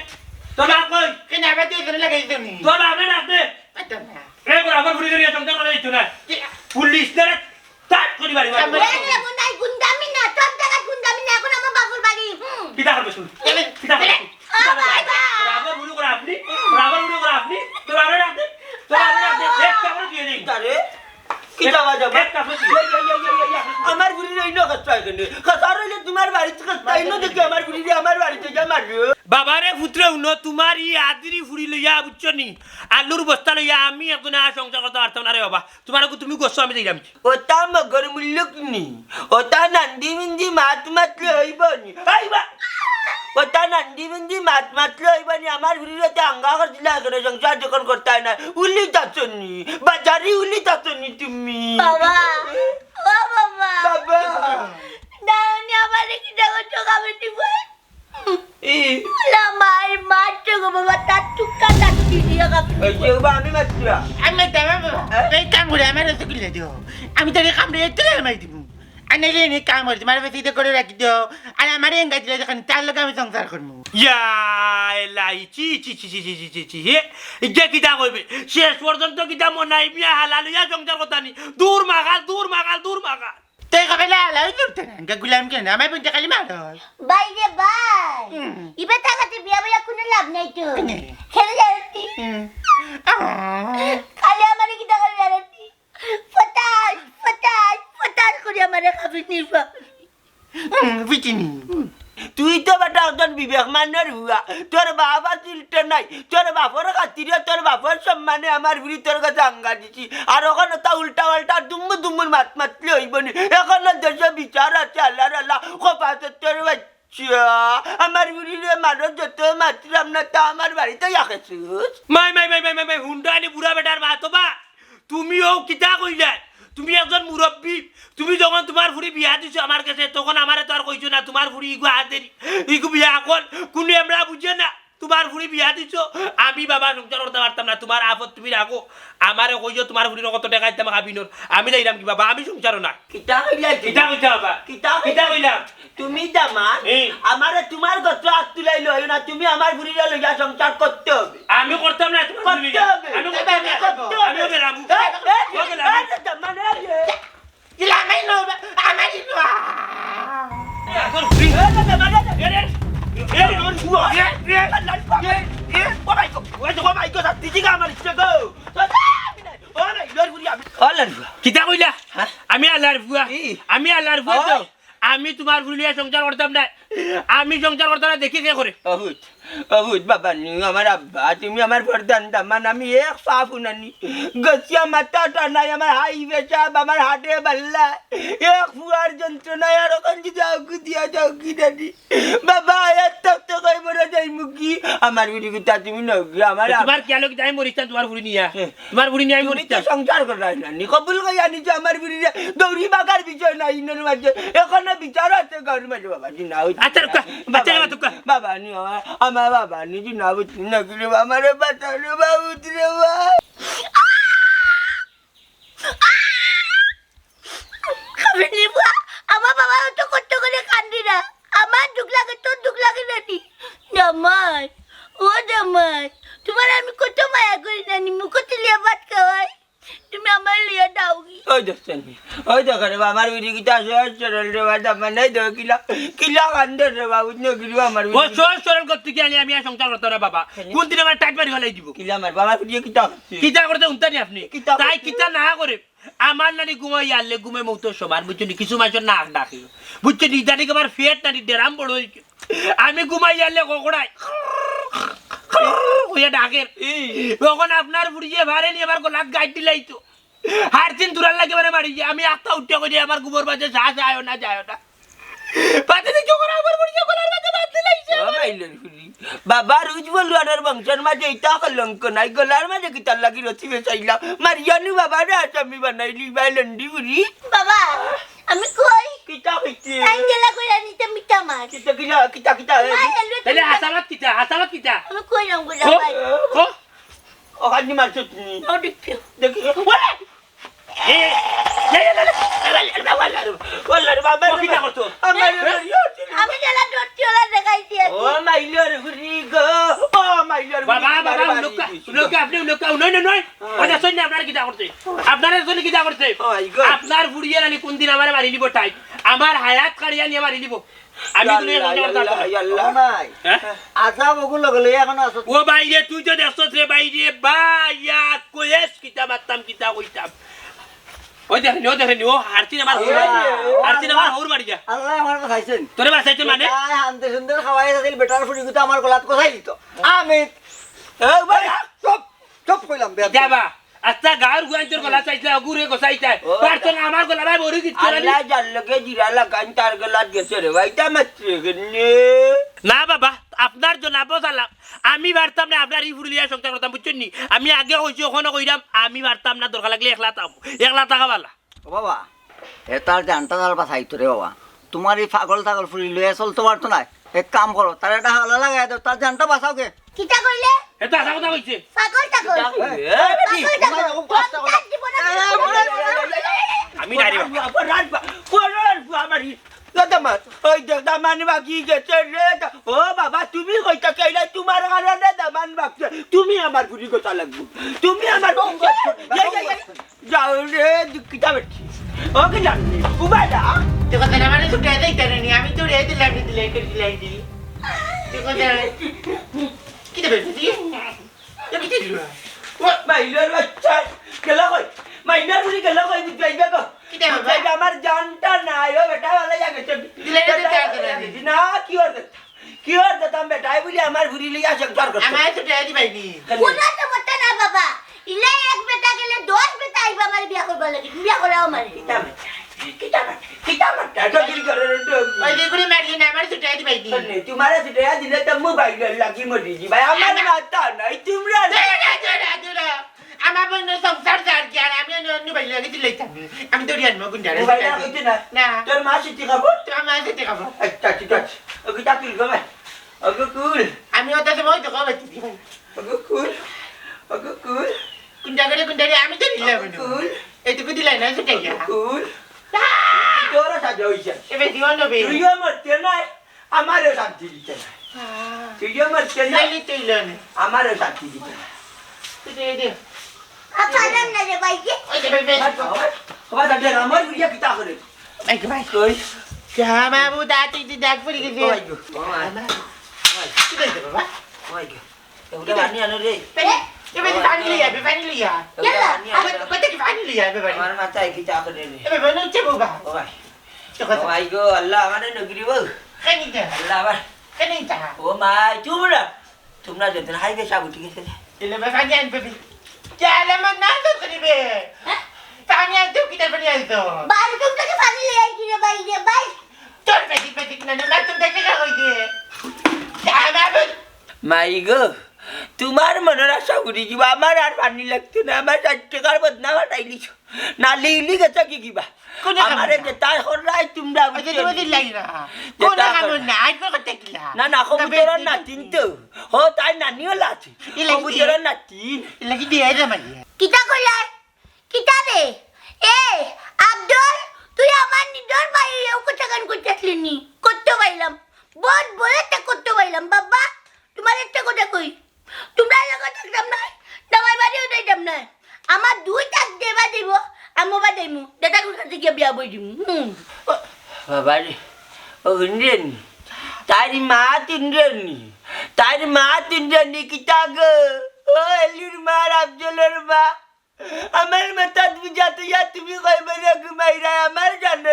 তোর বাপ কই? Kenapa tu sana lagi tu ni? তোর বাপ না দে। Baton. এ kurabur guri গরি চমচম করে দিছ না। পুলিশ ধরে তাত করি বাড়ি বাড়ি। এরে মুন্ডাই গুন্ডামি না তোর জায়গা গুন্ডামি না এখন আমার বাবুর বাড়ি কিটা করবে শুন? কিটা করবে? kurabur guri করে আপনি? তোর বাপ না দে। এক কাপড় দিয়ে দেই। তারে কিটা বাজাবো এক কাপড় দিয়ে। আমার বুড়ি রইল কষ্ট কেনে কথা রইলে তোমার বাড়িতে কষ্ট আইনো দেখি আমার বুড়ি আমার বাড়িতে যা মারবে বাবারে পুত্র উন্ন তোমার ই আদিরি ফুরি লইয়া বুঝছো নি আলুর বস্তা লইয়া আমি এখন আর সংসার করতে পারতাম না রে বাবা তোমার তুমি গোসো আমি যাইলাম ওটা মগর মূল্য কিনি ওটা নান্দি মিন্দি মাত মাতলে হইবনি আইবা ওটা নান্দি মিন্দি মাত মাতলে হইবনি আমার বুড়িতে আঙ্গা করছিল করে সংসার যখন করতে না উলি তাচনি বাজারি উলি তাচনি তুমি বাবা ও বাবা বাবা দাওনি আমারে কি দাও চোখাবে দিব এই লা মার চোখ বাবা টাটুকা টাটুকি দিয়া গাবি এই যে আমি Matara Ami tahu. Baik kamu dah mana tu kira dia. Ami tadi kamu dia tu lah mai tu. Ane ni kamu tu mana pasti tu kau lagi tu. Ana mari enggak jelas kan tahu kami sangsar kamu. ইয়া এলাই চি চি চি চি চি চি চি চি হে Itza কিটা কইবে শেষ পর্যন্ত কিটা মনাই মিয়া হালাল ইয়া সংসার কথা নি দূর মাগাল Teh kau bela lah itu tu. Enggak gulam kan. Amai pun cakap lima dah. বাই রে বাই ইবে টাকাতে বিয়া বিয়া কোনো লাভ নাই তো খেলে যাচ্ছি খালি আমারে কি টাকা যাচ্ছি পটাশ করে আমারে খাবি নিবা Begini. তুই তো বেটা একজন বিবেক মানের হুয়া তোর বাবা চিলতে নাই তোর বাপর খাতিরে তোর বাপর সম্মানে আমার বুড়ি তোর কাছে আঙ্গা দিছি আর ওখানে তা উল্টা পাল্টা দুম্মু দুম্মুর মাতলে হইব নি এখন দেশে বিচার আছে আল্লাহ কপাতে তোর বাচ্চা আমার বুড়িরে মানুষ যত মাতলাম না তা আমার বাড়িতে রাখেছিস মাই হুন্ডা আনি বুড়া বেটার মা তো বা তুমিও কিতা কইলা তুমি একজন মুরব্বী তুমি যখন তোমার ফুরি বিয়া দিছো আমার কাছে তখন আমারে তো আর কইছো না তোমার ফুরি ইগু হাতেরি ইগু বিয়া এখন কোন আমরা বুঝে না তোমার ফুরি বিয়া দিছো আমি বাবা সংসার করতে পারতাম না তোমার আপদ তুমি রাখো আমারে কইছো তোমার ফুরির কত টাকা দিতাম খাবিনোর আমি যাইলাম কি বাবা আমি সংসারও না কিতা কইলা কিতা কইতা বাবা কিতা কইলাম তুমি দামান আমারে তোমার গত হাত তুলাই লই না তুমি আমার বুড়িরে লইয়া সংসার করতে হবে আমি করতাম না তোমার ফুরি আমি করতাম না আমি বেরাম Ilamay no ba? Amay no. এখন ফ্রি কিতা কইলা আমি আল্লাহর বুয়া আমি আল্লাহর বুয়া তো আমি তোমার ফুলিয়া সংসার করতাম না আমি সংসার করতাম না দেখি কে করে অহুত বাবা নি আমার আব্বা তুমি আমার প্রধান দামান আমি এক পাপু নানি গছিয়া মাথা টানাই আমার হাই পেশাব আমার হাটে বাল্লা এক ফুয়ার যন্ত্রণায় আর ওখান যাওকি দিয়া যাওকি নানি বাবা এত তো কই মরে যাই মুখি আমার বিড়ি গুতা তুমি নগি আমার তোমার কি আলো কি আমি মরিস্তান তোমার ফুলি নিয়া তোমার ফুলি নিয়া আমি তুমি তো মরিস্তান সংসার করাই নানি কবুল কই আনি যে আমার বিড়ি দৌড়ি বাগার বিষয় নাই ইনের মাঝে এখন বিচার আছে গাড়ির মাঝে বাবা জি না আচ্ছা আচ্ছা বাবা নি আমার বাবা নি জি না বুঝি না গিরে আমারে বাঁচালে বাবু রে বা খাবে নিবা আমার বাবা তো কত করে কান্দি না আমার দুঃখ লাগে তোর দুঃখ লাগে নানি জামাই ও জামাই তোমার আমি কত মায়া করি নানি মুখ তুলিয়া ভাত খাওয়াই তুমি আমার লিয়া দাওগি ওই দেখছেনি ওই দেখো রে আমার বিড়ি কিটা সরল রে বাবা মানে দো কিলা কিলা কান্দে রে বাবু নে গিরি আমার ও সর সরল করতে কি আনি আমি আর সংসার করতে না বাবা কোন দিন আমার টাইট মারি হলাই দিব কিলা আমার বাবা বিড়ি কিটা কিতা করতে উনতানি আপনি কিতা তাই কিতা না করে আমার নানি ঘুমাই আনলে ঘুমে মৌত সমান বুঝছো কিছু মানুষের নাক ডাকে বুঝছো ইদানি আমার ফেট নানি ডেরাম বড় হয়েছে আমি ঘুমাই আনলে ককড়াই ওইয়া ডাকের তখন আপনার বুড়িয়ে ভারে নিয়ে আমার গলাত গাইড দিলাইতো হার দিন দূরার লাগে মানে মারি আমি একটা উঠে করি আমার গোবর বাজে যা যায় না পাতে দেখো করে আমার বুড়িয়ে গলার বাজে বাদ দিলাইছে বাবা রুজ বলুয়ার বংশের মাঝে ইটা কলঙ্ক নাই গলার মাঝে কিতার লাগি রচি বেচাইলাম মারিয়ানি বাবা রে আসামি বানাইলি বাইলন্ডি বুড়ি বাবা আমি কই কিতা কইতে আঙ্গেলা কই আনিতে মিটা মার কিতা কিলা কিতা কিতা তাহলে হাসামাত কিতা আমি কই নাম গো ও ভাই ও ও হানি মারছত নি ও দেখো দেখি ওলা রে বাবা কিতা করছো আমার আমি জেলা ডটিওলা দেখাইছি ও মাইলর ঘুরি গো ও মাইলর বাবা লোক আপনি লোক নয় ওটা শুনে আপনার কিতা করতে আপনার শুনে কিতা করতে আপনার বুড়িয়ে রানি কোন দিন আমারে মারি দিব টাইট আমার হায়াত কাড়িয়া নিয়ে মারি দিব আমি দুনিয়া সংসার করতে পারবো না। আল্লাহ নাই আশা বকুল লগলে এখন আছো ও বাইরে তুই তো দেখছস রে বাইরে বাইয়া কয়েস কিতা মারতাম কিতা কইতাম ওই দেখেনি ও হারছিন আমার হৌর বাড়ি যা আল্লাহ আমার খাইছেন তোরে বাসাইছে মানে হানতে সুন্দর খাওয়াই আছিল বেটার ফুড়ি গুতা আমার গলাত কোথায় দিত আমি চপ চপ কইলাম যাবা আচ্ছা গাঁর গুয়ান তোর গলা চাইছে অগুরে গোসাইছে পারছন আমার গলা ভাই বড় কিছু আল্লাহ জানলকে জিরা লাগান তার গলাত গেছে রে ভাইটা মাত্রে গনে না বাবা আপনার জনাবো সালাম আমি পারতাম না আপনার এই ফুরলিয়া সংসার করতাম বুঝছেন নি আমি আগে কইছি ওখানে কইরাম আমি পারতাম না দরকার লাগলে 1 লাখ টাকা বালা ও বাবা এটার জানটা তার বাসাইতো রে বাবা তোমার এই পাগল ছাগল ফুড়ি লয়ে চলতে পারতো না এক কাম করো তার একটা হালা লাগাই দাও তার জানটা বাঁচাও কে কিটা কইলে এটা আসা কথা কইছে পাগল টাগল আমি ডাইরে ও বাবা তুমি কইতা কইলা তোমার কারণে দামান বাকছে তুমি আমার গুলি কথা লাগবো তুমি আমার যাও রে কিতা বেটি ও কি জানি উবাইদা তুই কথা না মানে ছুটে যাইতে নি আমি তো রে দিলাম দিলি তুই কথা কি দেবে তুই কি দিল মাইলার বাচ্চা গেলা কই মাইনার গুলি গেলা কই যাইবা গো কিতা বাবা আমার জানটা নাই ও বেটা ভালো জায়গা দিলে দিদি না কিহর দিতাম বেটাই বলি আমার ঘুরি লিয়া সংসার করছে আমার তো টাকা দিবাইনি কোনো তো মতে না বাবা ইলে এক বেটা গেলে 10 বেটা আইবা আমার বিয়া করবা লাগি বিয়া করাও মারি ওই যে করে মারলি না আমার তো টাকা দিবাইনি तुम्हारे से दया दिले तो मोबाइल लगी मरी जी भाई আমার মাথা নাই তোমরা আমার বোন সংসার যার কি আর আমি অন্য বাইরে লাগে দিলাইতাম আমি তো রিয়ান মগুন জানি মোবাইল কইতে না না তোর মা সিটি খাবো তো আমার সাথে খাবো আচ্ছা ঠিক আছে ওকে চাকরি করবে ওকে কুল আমি ওটা সময় তো খাবো ভাই ওকে কুল কুন্ডারে আমি তো দিলাম কুল এইটুকু দিলাই না সেটাই কুল তোরা সাজা হইছে এবার দিও নবে তুইও মরতে নাই আমারও শান্তি দিতে নাই তুইও মরতে নাই নাইলে তুই লন আমারও শান্তি দিতে নাই তুই দে আপারাম না রে ভাই যে ওই যে ভাই খবর দাদা আমার গুলিয়া কিতা করে ভাই ভাই কই কামা বুদা তুই দি ডাক পড়ি গেছে ওই গো কি কইতে বাবা ওই গো ওটা বানি আনো রে এবার পানি লিয়া আমার কত কি পানি লিয়া এবার আমার মাথায় কিতা করে রে এবার বনো চেবুবা ওই তো কথা ওই গো আল্লাহ আমারে নগরি বউ কেনিটা আল্লাহ আবার কেনিটা ও মা তোমরা যেতেন হাইবে সাবু ঠিক আছে এলে পানি আনবে চালা মন না তো করিবে পানি আনতে কি তার পানি আনতো বাড়ি থেকে পানি লই আইছি রে ভাই যে ভাই তোর পেটি না না তুমি দেখে কই দে কামা বুদ মাই গো তোমার মনের আশা করি যাবা আমার আর পানি লাগতো না আমার 4 টাকার বদনা বাটাইলিছ না লিলি গেছে কি কিবা আমারে যে তাই হরাই তোমরা ওই যে তুমি দিলাই না কোন কামন না আজ কথা কিলা না না কবুতরের না চিনতো ও তাই নানিও লাছি কবুতরের না চিন লাগি দিয়ে আইরা মারি কিটা কইলাই কিটা রে এ আব্দুল তুই আমার নিদর ভাই এও কথা গান করতেছলি নি করতে পাইলাম বহুত বড় একটা করতে পাইলাম বাবা তোমার একটা কথা কই তোমরা লাগা থাকতাম না দামাই বাড়িও যাইতাম না আমার 2 টাক দেবা দিব আমো বা দেমু দাদা কাছে গিয়ে বিয়া বই দিমু বাবা রে ও ইন্ডিয়ান তারি মা তিনজনি কিতা গো ও এলির মা আব্দুলের মা আমার মাথা বুঝাতে যা তুমি কইবে রে ঘুমাইরা আমার জানো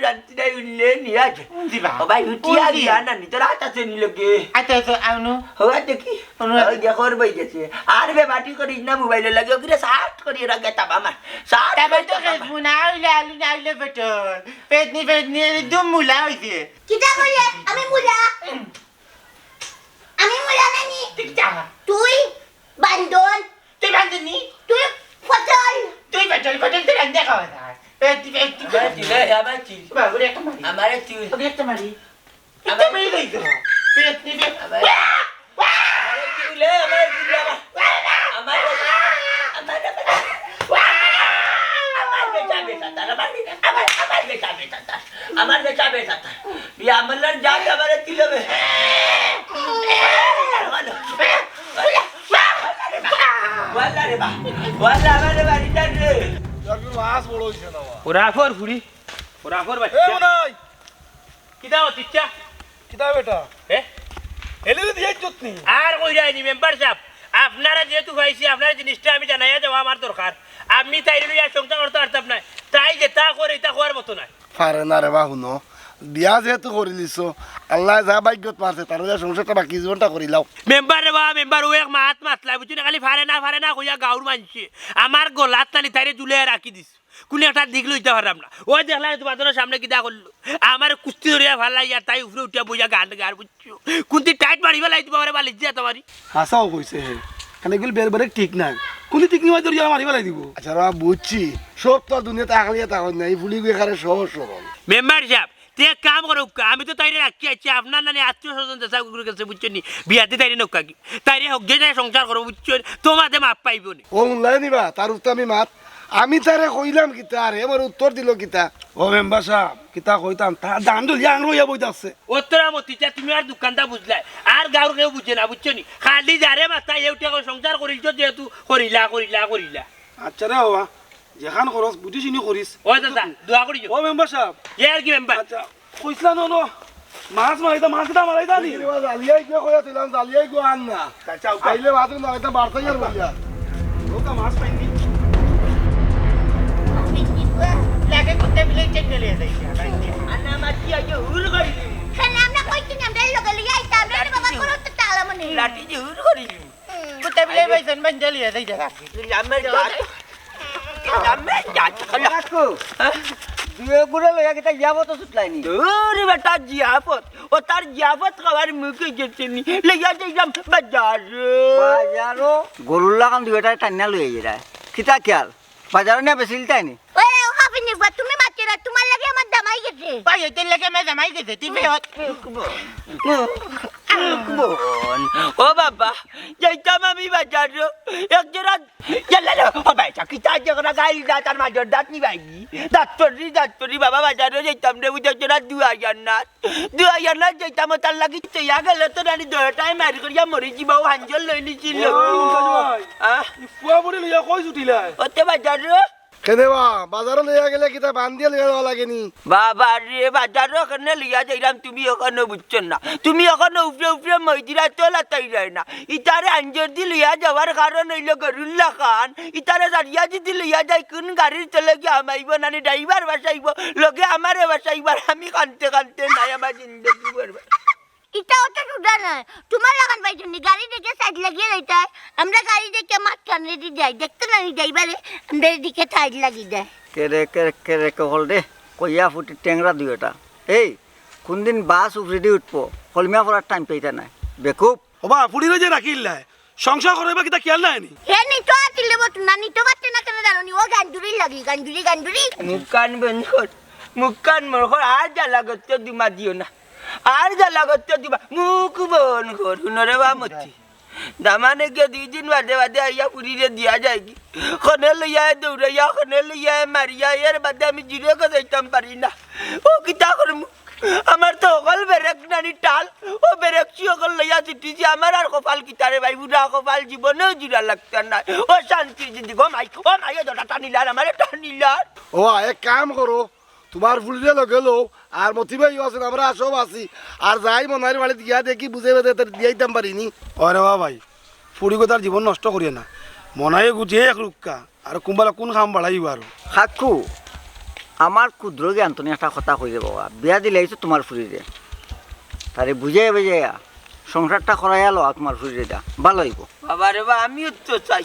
শান্তি নাই উল্লে নিয়ে আছে দিবা ও ভাই উঠিয়া গিয়া না নি তোরা আতাছে নি লগে আচ্ছা তো আউনো হওয়া দেখি দেখর বই গেছে আর বে বাটি করিস না মোবাইলে লাগে ওকে সাট করি রাখে তাব আমার সাট তারপর তো খেসবো না আইলে বেটর পেটনি দুম মুলা হইছে কিটা কইলে আমি মুলা নানি ঠিক যা তুই বান্দন তুই বান্ধনি তুই ফটল তুই বেটর তো রান্দা খাওয়া যায় পেটি আমার চিল বাবু রে একটা মারি আমার চিল ওকে একটা মারি এটা মেরে দিই তো পেটনি আমার বেটা বেটা আমলার যা আমার কিলবে ওয়াল্লা রে বা ওয়াল্লা আমারে বাড়িটা রে মাছ বড় হইছে না ওরাফর ফুরি ওরাফর এ বাচ্চা মনাই কিটা হতিচ্ছা কিতা বেটা হে এলে দিয়ে যত্নি আর কই যায়নি মেম্বার সাহেব আপনারা যেহেতু পাইছি আপনার জিনিসটা আমি জানাইয়া দেওয়া আমার দরকার আমি তাই লইয়া সংসার করতে পারতাম না তাই যে তা করে এটা হওয়ার মতো নাই পারে না রে বা শুনো বিয়া যেহেতু করিলিছ আল্লাহ যা ভাগ্যত মারছে তার সংসারটা বাকি জীবনটা করিলাও মেম্বার রে বা মেম্বার ও এক মাত মাতলা বুঝছি না খালি ফারে না কইয়া গাঁর মানছে আমার গলাত নালি তাইরে তুলে রাখি দিস কোন একটা দিক লইতে পারলাম না ওই দেখলাম তোমাদের সামনে কিতা করলো আমার কুস্তি ধরিয়া ভাল লাগিয়া তাই উপরে উঠিয়া বইয়া গান গার বুঝছো কোনটি টাইট মারিবা লাগি তোমার বালিশ দিয়া তোমার হাসাও কইছে হে কানে গেল বের ঠিক নাই কোনি ঠিক নিয়ে ধরিয়া মারিবা লাগি দিব আচ্ছা রা বুঝছি সব তো দুনিয়াতে আকলিয়া তা নাই ফুলি গিয়ে খারে সহজ সরল মেম্বার সাহেব তে কাম করো আমি তো তাইরে রাখি আছি আপনার নানি আত্মীয় স্বজন দেশা কাছে বুঝছো নি বিয়াতে তাইরে নৌকা কি তাইরে হোক যে সংসার করো বুঝছো তোমাতে মাপ পাইব নি ও উল্লাই নিবা তার উত্তর আমি মাত আমি তারে কইলাম কিতা আরে আমার উত্তর দিল কিতা ও মেম্বার সাহেব কিতা কইতাম তার দাম দলিয়া আংরইয়া বইতা আছে ওতরা মতিটা তুমি আর দোকানটা বুঝলাই আর গাঁর কেউ বুঝে না বুঝছো নি খালি যারে মাথা এউটা সংসার করিছ যেহেতু করিলা আচ্ছা রে বাবা যেখান খরচ বুঝি চিনি করিস ও দাদা দোয়া করিছ ও মেম্বার সাহেব এ আর কি মেম্বার আচ্ছা কইসলা ন মাছ মারাইতা মাছ কিটা মারাইতা নি জালিয়াই গিয়ে কইয়া দিলাম জালিয়াই গো আন না আচ্ছা খাইলে মাছ না এটা বাড়তাই আর বলিয়া ওটা মাছ পাইনি লাগে কুত্তে মিলে চেক চলে যাই আনা মাছ দিয়া যে হুর করিলি হ্যাঁ আমরা কইছি না আমরা লগে লইয়া আইতা আমরা বাবা করো তো তালা মনে লাঠি যে হুর করিলি Puta bile baysan ban jaliya sai jaga. লামের জাত লামের জাত কাকু দুয়ে গুড়ে লইয়া কিতা যাব তো ছুটলাইনি দূর বেটা জিয়াফত ও তার জিয়াফত খাবার মুখে গেছেনি লইয়া যাইলাম বাজার বাজারও গরুর লাগান দুইটা টান্না লইয়া যায় কিতা খেয়াল বাজারও নিয়ে বেশি তাইনি ওই ও হাফিনি বা তুমি বাচ্চারা তোমার লাগে আমার দামাই গেছে Paya tin lagi may damay kasi tifeot. ও বাবা যাইতাম আমি বাজার একজোড়া ও ভাইটা কি চার জায়গা গাইল দাঁত আর মাঝের দাঁত নি ভাইগি দাঁত পরি বাবা বাজারও যাইতাম রে বুঝে একজোড়া 2000 নাথ যাইতাম তার লাগি চইয়া গেল তো রানি দয়টাই মারি করিয়া মরি যাবো হাঞ্জল লই লিছিল ফুয়া বুড়ি লইয়া কই ছুটিলাই ওতে বাজার কেনে বা বাজারে লইয়া গেলে কিতা বান দিয়ে লইয়া যাওয়া লাগেনি বাবা রে বাজার ওখানে লিয়া যাইলাম তুমি ওখানে বুঝছো না তুমি ওখানে উপরে মহিদিরা তোলা তাইলাই না ইতারে আঞ্জর দি লইয়া যাওয়ার কারণ হইল গরুল্লা খান ইতারে সারিয়া যদি লইয়া যাই কোন গাড়ির তলে গিয়ে আমাইব নানি ড্রাইভার বাসাইব লগে আমারে বাসাইবার আমি কানতে নাই আমার জিন্দগি বরবাদ ইটা ওটা সুদা না তোমার লাগান পাইছনি গাড়ি দেখে সাইড লাগিয়ে লইতা আমরা গাড়ি দেখে মাঠ কানে দি যাই দেখতে না যাইবারে আমরা দিকে সাইড লাগি দেয় কেরে হল দে কইয়া ফুটি টেংরা দুইটা এই কোনদিন বাস উপরে দিয়ে উঠবো হলমিয়া পড়ার টাইম পেইতা নাই বেকুব ওবা ফুড়ি যে রাখিলাই সংসার করবা কিতা খেয়াল নাইনি হে নি তো আতিলে বট না নি তো বাচ্চা না কেন জানো নি ও গান্ডুরি লাগি গান্ডুরি মুকান বন্ধ কর মুকান মরকর আর জ্বালা করতে দিমা দিও না আর জ্বালা করতে দিবা মুখ বন কর হুনরে বামতি দামানে কে 2 দিন বাদে আইয়া পুরিরে দিয়া যায় কি খনে লইয়া দৌড়াইয়া খনে লইয়া মারিয়া এর বাদে আমি জিরে কে যাইতাম পারি না ও কিতা করম আমার তো অকল বেরেক নানি টাল ও বেরেক চি অকল লইয়া চিটিছি আমার আর কপাল কিতারে ভাই বুড়া কপাল জীবনেও জুড়া লাগতে না ও শান্তি জিন্দি ও মাই দটা টানিলার আমার টানিলার ও এক কাম করো তোমার ফুলিরে লগে লো আর মতিবাই আছে আমরা সব আছি আর যাই মনার বাড়ি গিয়া দেখি বুঝে বেঁধে দিয়াইতাম পারিনি আরে বা ভাই ফুড়ি তার জীবন নষ্ট করিয়ে না মনাই গুছিয়ে এক রুক্কা আর কুম্বালা কোন খাম বাড়াইব আর কাকু আমার ক্ষুদ্র জ্ঞান তুমি একটা কথা কই দে বাবা বিয়া দিলে আইছো তোমার ফুরিরে তারে বুঝে বুঝাইয়া সংসারটা করাইয়া লো তোমার ফুরিরে দা ভালো হইব বাবা রে বা আমিও তো চাই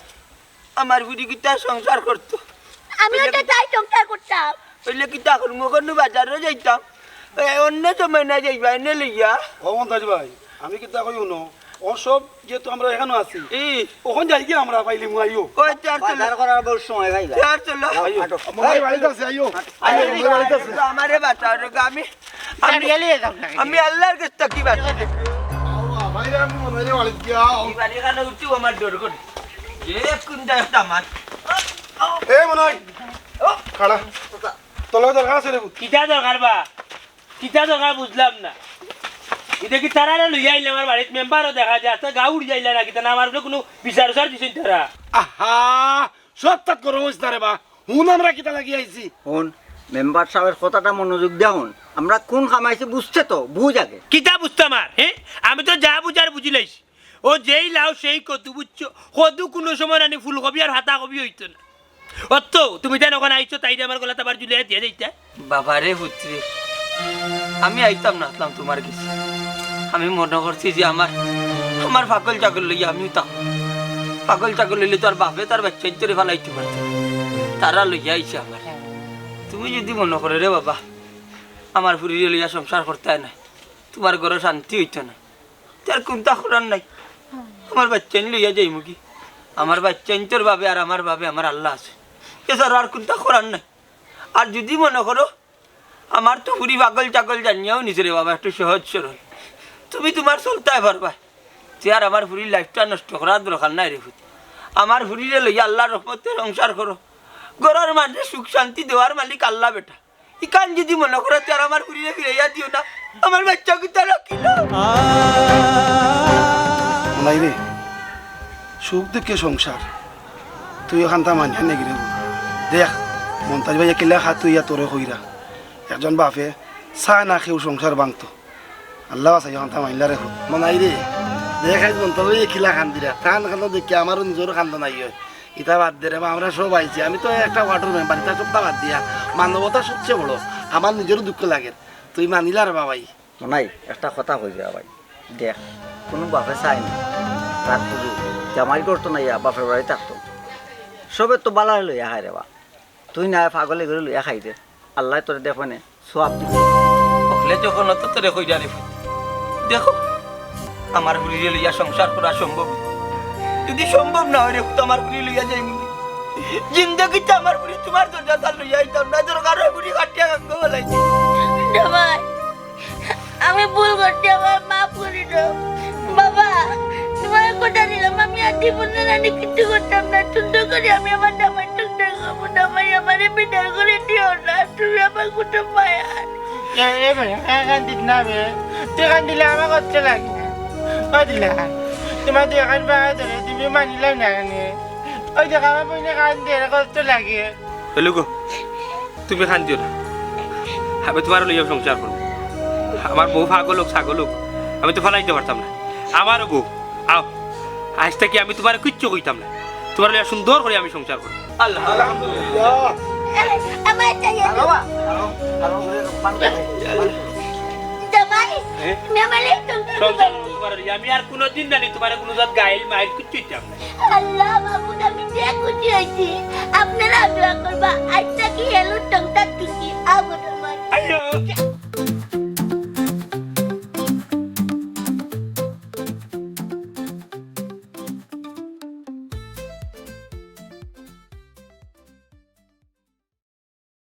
আমার বুড়ি কিতা সংসার করতো আমিও তো চাই সংসার করতাম পহলে কিতা করবো কোনো বাজারে যাইতাম অন্য সময় না যাইবা এনে লইয়া ও মন্তাজ ভাই আমি কিতা কই শুনো ও সব যেহেতু আমরা এখানে আছি এই ওখান যাই কি আমরা পাইলি মুয়াইও ওই চার চলো বাজার করার বড় সময় ভাই চার চলো মনাই বাড়িতে আছে আইও মনাই বাড়িতে আছে আমারে বাঁচাও রে আমি Sariya liya daw na. আমি আল্লাহর কাছে থাকি বাঁচা ভাই আমি মনাই বাড়িতে গিয়া এই বাড়ি খানে উঠি আমার ডর করে যে কুন্দা একটা আমার এ মনাই খাড়া তোলা দরকার আছে রে কিতা দরকার বা কিতা দরকার বুঝলাম না এটা কি তারা লইয়া আইলে আমার বাড়িতে মেম্বারও দেখা যায় আচ্ছা গা উড়ি যাইলে না কিতা না আমার কোনো বিচার উচার দিছেন তারা আহা সব তাত করো হইছ না রে বা হুন আমরা কিতা লাগি আইছি শুন মেম্বার সাহেবের কথাটা মনোযোগ দেওয়া শুন আমরা কোন কামাইছি বুঝছে তো বুঝ আগে কিতা বুঝতাম আর হ্যাঁ আমি তো যা বুঝার বুঝি লাইছি ও যেই লাও সেই কদু বুঝছো কদু কোনো সময় আনি ফুলকপি আর হাতা কপি হইতো না অত তুমি তাই ওখানে আইছো তাই আমার গলা তাবার জুলিয়া দিয়ে দিতা বাবা রে পুত্রে আমি আইতাম না আসলাম তোমার কাছে আমি মনে করছি যে আমার পাগল চাগল লইয়া আমিও তা পাগল চাগল লইলে তো আর বাপে তার বাচ্চা ইত্তরে ফেলাইতে পারত তারা লইয়া আইছে আমার তুমি যদি মনে করে রে বাবা আমার ফুরিয়ে লইয়া সংসার করতে না তোমার ঘরে শান্তি হইতো না তার কোনটা করার নাই আমার বাচ্চা লইয়া যাই মুখি আমার বাচ্চা তোর ভাবে আর আমার ভাবে আমার আল্লাহ আছে এছাড়া আর কোনটা করার নাই আর যদি মনে করো আমার তো পুরি পাগল চাগল জানিয়াও নিছে রে বাবা একটু সহজ সরল তুমি তোমার চলতাই পারবা যে আর আমার ফুরির লাইফটা নষ্ট করার দরকার নাই রে ফুট আমার ফুরিরে লইয়া আল্লাহর রহমতে সংসার করো ঘরের মানুষের সুখ শান্তি দেওয়ার মালিক আল্লাহ বেটা ইকান যদি মনে করো আর আমার ফুরিরে ফিরাইয়া দিও না আমার বাচ্চা কিতা রাখিল নাই রে সুখ দুঃখে সংসার তুই ওখানটা মানিয়া নেগি রে দেখ মন্তাজ ভাই কিলা খা তুই ইয়া তোরে কইরা একজন বাপে চা না খেয়েও সংসার ভাঙতো আল্লাহ আছে ওখানটা মাইলা রে মনাই রে দেখ আজ মন্তাজ ভাই কিলা খান দিরা টান খান দেখি আমারও নিজেরও খান্দ নাই হয় ইটা বাদ দে রে আমরা সব আইছি আমি তো একটা ওয়াটার মেম্বার ইটা সবটা বাদ দিয়া মানবতা সবচেয়ে বড় আমার নিজেরও দুঃখ লাগে তুই মানিলা রে বাবাই নাই একটা কথা কই যা ভাই দেখ কোনো বাপে চাই না তার পুজো জামাই করতো না ইয়া বাপের বাড়ি থাকতো সবে তো বালারে লইয়া খাই রে বা তুই না পাগলে করে লইয়া খাই দে আল্লাহ তোর দেখো নে সব অকলে যখন অত তোরে কই জানি দেখো আমার বুড়ি লইয়া সংসার করা সম্ভব না। যদি সম্ভব না হয় রে তো আমার বুড়ি লইয়া যাই জিন্দগিতে আমার বুড়ি তোমার দরজা তার লইয়া আইতাম না তোর কারো বুড়ি কাটিয়া গাঙ্গ বলাইছি জামাই আমি ভুল করছি আমার মাফ করে দাও বাবা তোমার কথা দিলাম আমি আর জীবন না কিছু করতাম না সুন্দর করে আমি আমার জামাই সুন্দর করবো জামাই আমারে বিদায় করে দিও না তুমি আমার কোনো মায়া কান্দিস না বে তুই কান্দিলে আমার কষ্ট লাগে ও দিলা তোমার তুই এখন পাওয়া ধরে তুমি মানিলাম না কেনে ওই দেখ আমার বইনে কান্দে কষ্ট লাগে লুকো তুমি খান দিও না আমি তোমার লইয়া সংসার করবো আমার বউ পাগল হোক ছাগল হোক আমি তো ফেলাইতে পারতাম না আমারও বউ আও আজ থেকে আমি তোমার কিচ্ছু কইতাম না তোমার লইয়া সুন্দর করে আমি সংসার করবো আল্লাহ আমার চাই জামাই তুমি আমার সংসার করবো তোমার লইয়া। আমি আর কোনোদিন জানি তোমার কোনো জাত গাইল মাইল কিচ্ছু ইচ্ছাম না আল্লাহ বাবু আমি যে খুশি হয়েছি আপনারা দোয়া করবা আজটা কি এলো টংটা টুকি আগুন